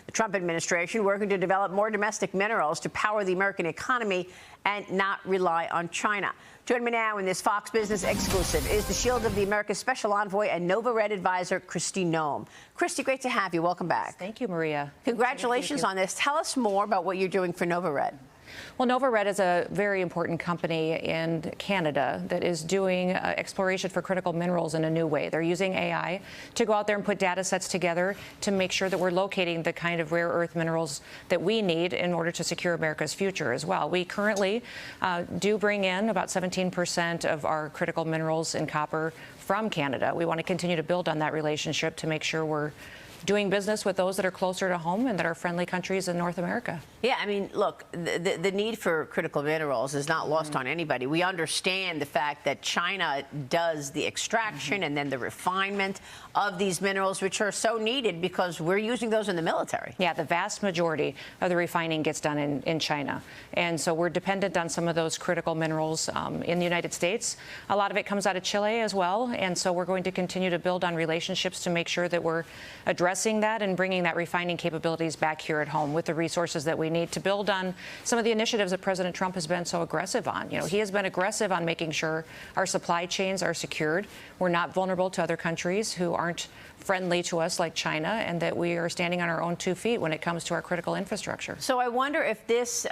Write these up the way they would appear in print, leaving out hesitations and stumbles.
The Trump administration working to develop more domestic minerals to power the American economy and not rely on China. Joining me now in this Fox Business exclusive is the Shield of the Americas Special Envoy and NovaRed advisor, Kristi Noem. Kristi, great to have you. Welcome back. Thank you, Maria. Congratulations on this. Tell us more about what you're doing for NovaRed. Well, NovaRed is a very important company in Canada that is doing exploration for critical minerals in a new way. They're using AI to go out there and put data sets together to make sure that we're locating the kind of rare earth minerals that we need in order to secure America's future as well. We currently do bring in about 17% of our critical minerals and copper from Canada. We want to continue to build on that relationship to make sure we're doing business with those that are closer to home and that are friendly countries in North America. Yeah, I mean, look, the need for critical minerals is not lost on anybody. We understand the fact that China does the extraction and then the refinement of these minerals, which are so needed because we're using those in the military. Yeah, the vast majority of the refining gets done in China. And so we're dependent on some of those critical minerals in the United States. A lot of it comes out of Chile as well. And so we're going to continue to build on relationships to make sure that we're addressing that and bringing that refining capabilities back here at home with the resources that we need to build on some of the initiatives that President Trump has been so aggressive on. You know, he has been aggressive on making sure our supply chains are secured. We're not vulnerable to other countries who aren't friendly to us like China, and that we are standing on our own 2 feet when it comes to our critical infrastructure. So I wonder if this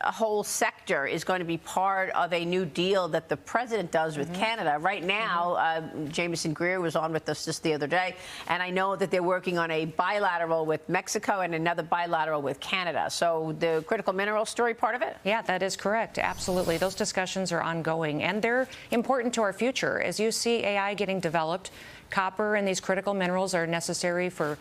whole sector is going to be part of a new deal that the president does with Canada. Right now, Jameson Greer was on with us just the other day, and I know that they're working on a bilateral with Mexico and another bilateral with Canada. So the critical mineral story part of it? Yeah, that is correct. Absolutely. Those discussions are ongoing, and they're important to our future. As you see AI getting developed, copper and these critical minerals are necessary for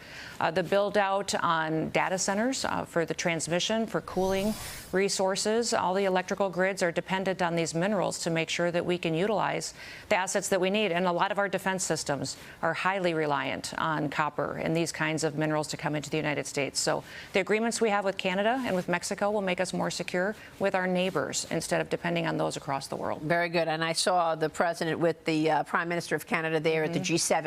the build out on data centers, for the transmission, for cooling resources. All the electrical grids are dependent on these minerals to make sure that we can utilize the assets that we need. And a lot of our defense systems are highly reliant on copper and these kinds of minerals to come into the United States. So the agreements we have with Canada and with Mexico will make us more secure with our neighbors instead of depending on those across the world. Very good. And I saw the president with the Prime Minister of Canada there at the G7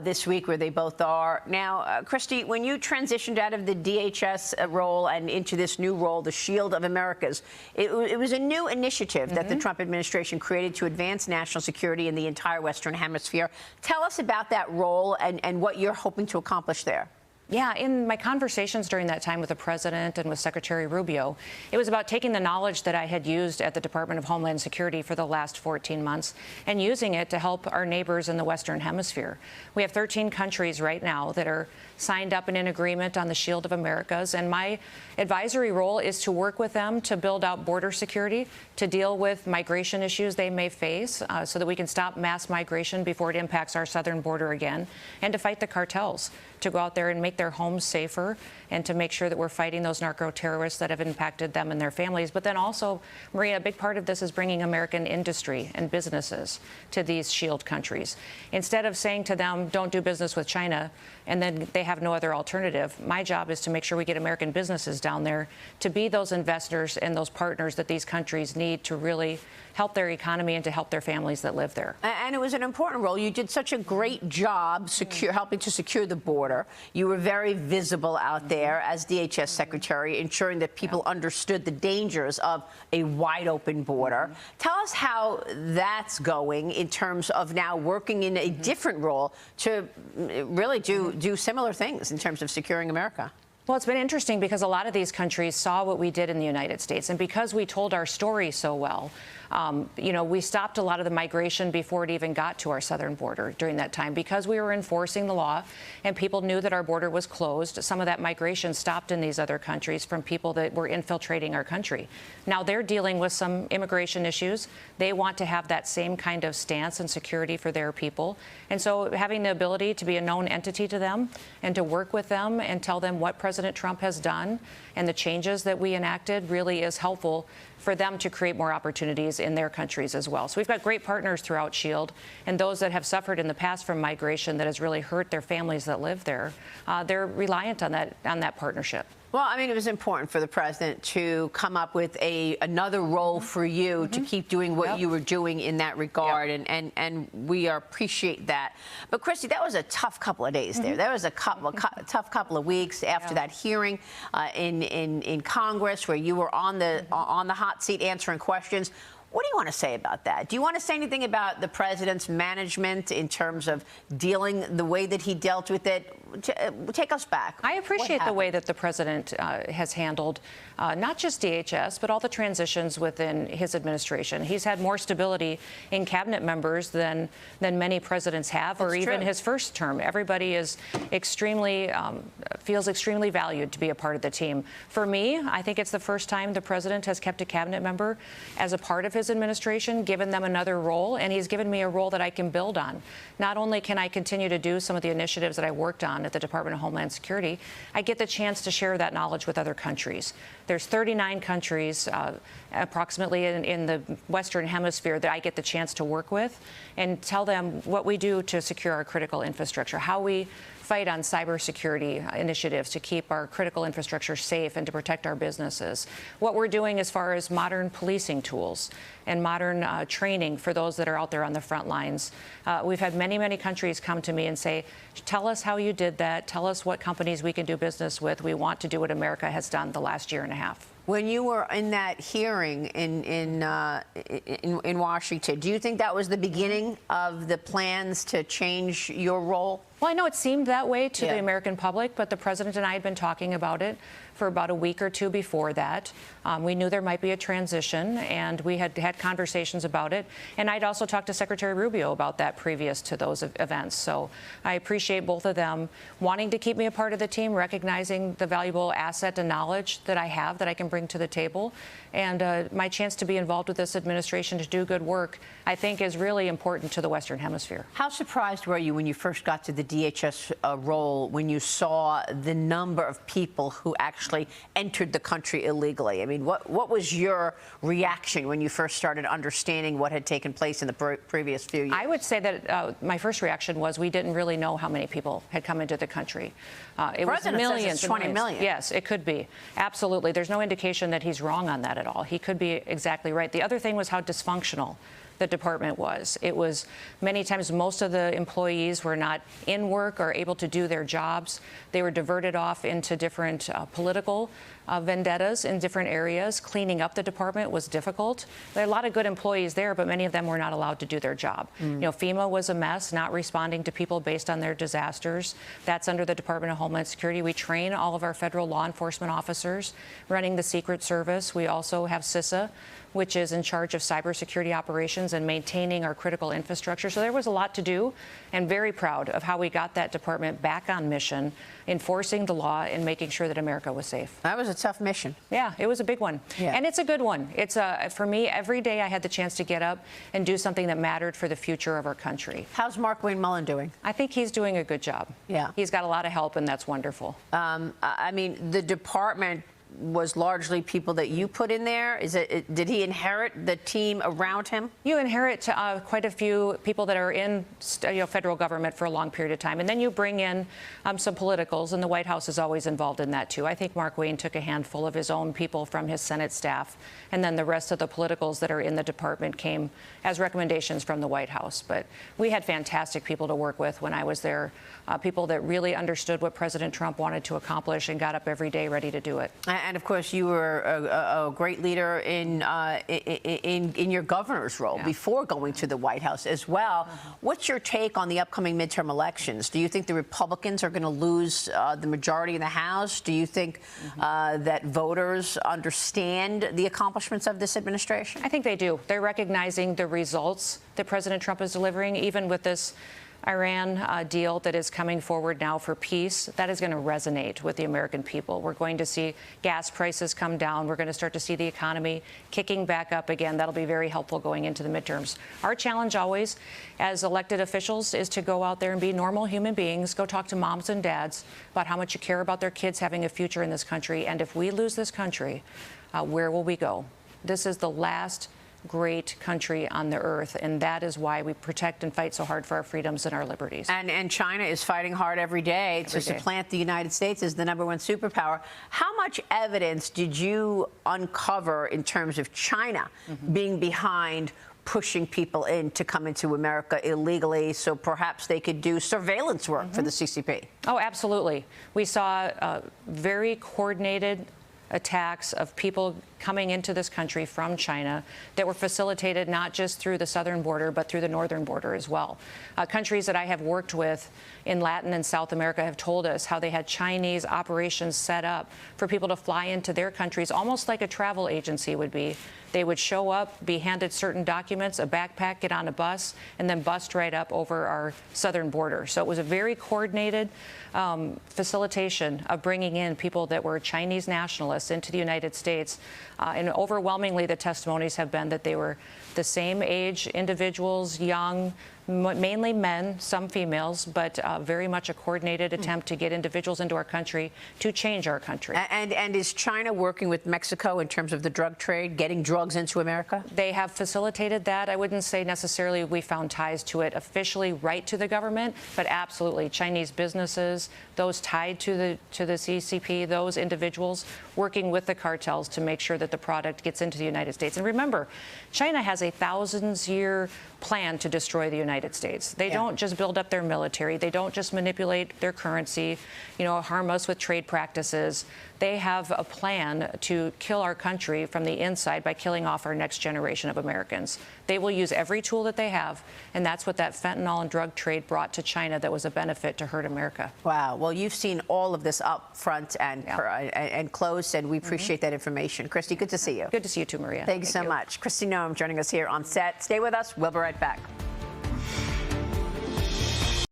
this week, where they both are. Now, Kristi, when you transitioned out of the DHS role and into this new role, the Shield of Americas, it was a new initiative that the Trump administration created to advance national security in the entire Western Hemisphere. Tell us about that role and what you're hoping to accomplish there. Yeah, in my conversations during that time with the president and with Secretary Rubio, it was about taking the knowledge that I had used at the Department of Homeland Security for the last 14 months and using it to help our neighbors in the Western Hemisphere. We have 13 countries right now that are signed up in an agreement on the Shield of Americas, and my advisory role is to work with them to build out border security, to deal with migration issues they may face so that we can stop mass migration before it impacts our southern border again, and to fight the cartels, to go out there and make their homes safer and to make sure that we're fighting those narco-terrorists that have impacted them and their families. But then also, Maria, a big part of this is bringing American industry and businesses to these Shield countries. Instead of saying to them, don't do business with China, and then they have no other alternative, my job is to make sure we get American businesses down there to be those investors and those partners that these countries need to really help their economy and to help their families that live there. And it was an important role. You did such a great job helping to secure the border. You were very visible out there as DHS Secretary, ensuring that people understood the dangers of a wide open border. Tell us how that's going in terms of now working in a different role to really do similar things in terms of securing America. Well, it's been interesting because a lot of these countries saw what we did in the United States, and because we told our story so well, you know, we stopped a lot of the migration before it even got to our southern border during that time. Because we were enforcing the law and people knew that our border was closed, some of that migration stopped in these other countries from people that were infiltrating our country. Now they're dealing with some immigration issues. They want to have that same kind of stance and security for their people. And so having the ability to be a known entity to them and to work with them and tell them what President Trump has done and the changes that we enacted really is helpful for them to create more opportunities in their countries as well. So we've got great partners throughout SHIELD, and those that have suffered in the past from migration that has really hurt their families that live there, they're reliant on that partnership. Well, I mean, it was important for the president to come up with another role for you to keep doing what you were doing in that regard, and we appreciate that. But Kristi, that was a tough couple of days there. That was a tough couple of weeks after that hearing in Congress, where you were on the hot seat answering questions. What do you want to say about that? Do you want to say anything about the president's management in terms of dealing the way that he dealt with it? Take us back. I appreciate the way that the president has handled not just DHS, but all the transitions within his administration. He's had more stability in cabinet members than many presidents have, or even his first term. Everybody is feels extremely valued to be a part of the team. For me, I think it's the first time the president has kept a cabinet member as a part of his administration, given them another role, and he's given me a role that I can build on. Not only can I continue to do some of the initiatives that I worked on at the Department of Homeland Security, I get the chance to share that knowledge with other countries. There's 39 countries approximately in the Western Hemisphere that I get the chance to work with and tell them what we do to secure our critical infrastructure, how we fight on cybersecurity initiatives to keep our critical infrastructure safe and to protect our businesses, what we're doing as far as modern policing tools and modern training for those that are out there on the front lines. We've had many countries come to me and say, tell us how you did that. Tell us what companies we can do business with. We want to do what America has done the last year and a half. When you were in that hearing in Washington, do you think that was the beginning of the plans to change your role? Well, I know it seemed that way to the American public, but the president and I had been talking about it for about a week or two before that. We knew there might be a transition, and we had had conversations about it. And I'd also talked to Secretary Rubio about that previous to those events. So I appreciate both of them wanting to keep me a part of the team, recognizing the valuable asset and knowledge that I have that I can bring to the table. And my chance to be involved with this administration to do good work, I think, is really important to the Western Hemisphere. How surprised were you when you first got to the DHS role, when you saw the number of people who actually entered the country illegally? I mean, what was your reaction when you first started understanding what had taken place in the previous few years? I would say that my first reaction was we didn't really know how many people had come into the country. It was millions. Says it's 20 million. Yes, it could be. Absolutely. There's no indication that he's wrong on that at all. He could be exactly right. The other thing was how dysfunctional the department was. It was many times most of the employees were not in work or able to do their jobs. They were diverted off into different political vendettas in different areas. Cleaning up the department was difficult. There are a lot of good employees there, but many of them were not allowed to do their job. You know, FEMA was a mess, not responding to people based on their disasters. That's under the Department of Homeland Security. We train all of our federal law enforcement officers running the Secret Service. We also have CISA, which is in charge of cybersecurity operations and maintaining our critical infrastructure. So there was a lot to do, and very proud of how we got that department back on mission, enforcing the law and making sure that America was safe. That was a tough mission. Yeah, it was a big one. Yeah. And it's a good one. It's for me, every day I had the chance to get up and do something that mattered for the future of our country. How's Mark Wayne Mullen doing? I think he's doing a good job. Yeah. He's got a lot of help, and that's wonderful. I mean, the department was largely people that you put in there. Did he inherit the team around him? You inherit quite a few people that are in federal government for a long period of time, and then you bring in some politicals, and the White House is always involved in that too. I think Mark Wayne took a handful of his own people from his Senate staff, and then the rest of the politicals that are in the department came as recommendations from the White House. But we had fantastic people to work with when I was there, people that really understood what President Trump wanted to accomplish and got up every day ready to do it. And of course, you were a great leader in your governor's role before going to the White House as well. What's your take on the upcoming midterm elections? Do you think the Republicans are going to lose the majority in the House? Do you think that voters understand the accomplishments of this administration? I think they do. They're recognizing the results that President Trump is delivering, even with this Iran deal that is coming forward now for peace. That is going to resonate with the American people. We're going to see gas prices come down. We're going to start to see the economy kicking back up again. That'll be very helpful going into the midterms. Our challenge always, as elected officials, is to go out there and be normal human beings, go talk to moms and dads about how much you care about their kids having a future in this country. And if we lose this country, where will we go? This is the last great country on the earth, and that is why we protect and fight so hard for our freedoms and our liberties. And China is fighting hard every day to supplant the United States as the #1 superpower. How much evidence did you uncover in terms of China being behind pushing people in to come into America illegally, so perhaps they could do surveillance work for the CCP? Oh, absolutely. We saw very coordinated attacks of people coming into this country from China that were facilitated not just through the southern border, but through the northern border as well. Countries that I have worked with in Latin and South America have told us how they had Chinese operations set up for people to fly into their countries, almost like a travel agency would be. They would show up, be handed certain documents, a backpack, get on a bus, and then bust right up over our southern border. So it was a very coordinated facilitation of bringing in people that were Chinese nationalists into the United States. And overwhelmingly, the testimonies have been that they were the same age individuals, young, mainly men, some females, but very much a coordinated attempt to get individuals into our country to change our country. And is China working with Mexico in terms of the drug trade, getting drugs into America? They have facilitated that. I wouldn't say necessarily we found ties to it officially right to the government, but absolutely Chinese businesses, those tied to the CCP, those individuals working with the cartels to make sure that the product gets into the United States. And remember, China has a thousands-year plan to destroy the United States. They don't just build up their military. They don't just manipulate their currency, harm us with trade practices. They have a plan to kill our country from the inside by killing off our next generation of Americans. They will use every tool that they have, and that's what that fentanyl and drug trade brought to China that was a benefit to hurt America. Wow. Well, you've seen all of this up front and close, and we appreciate that information. Kristi, good to see you. Good to see you too, Maria. Thanks so much. Kristi Noem joining us here on set. Stay with us. We'll be right back.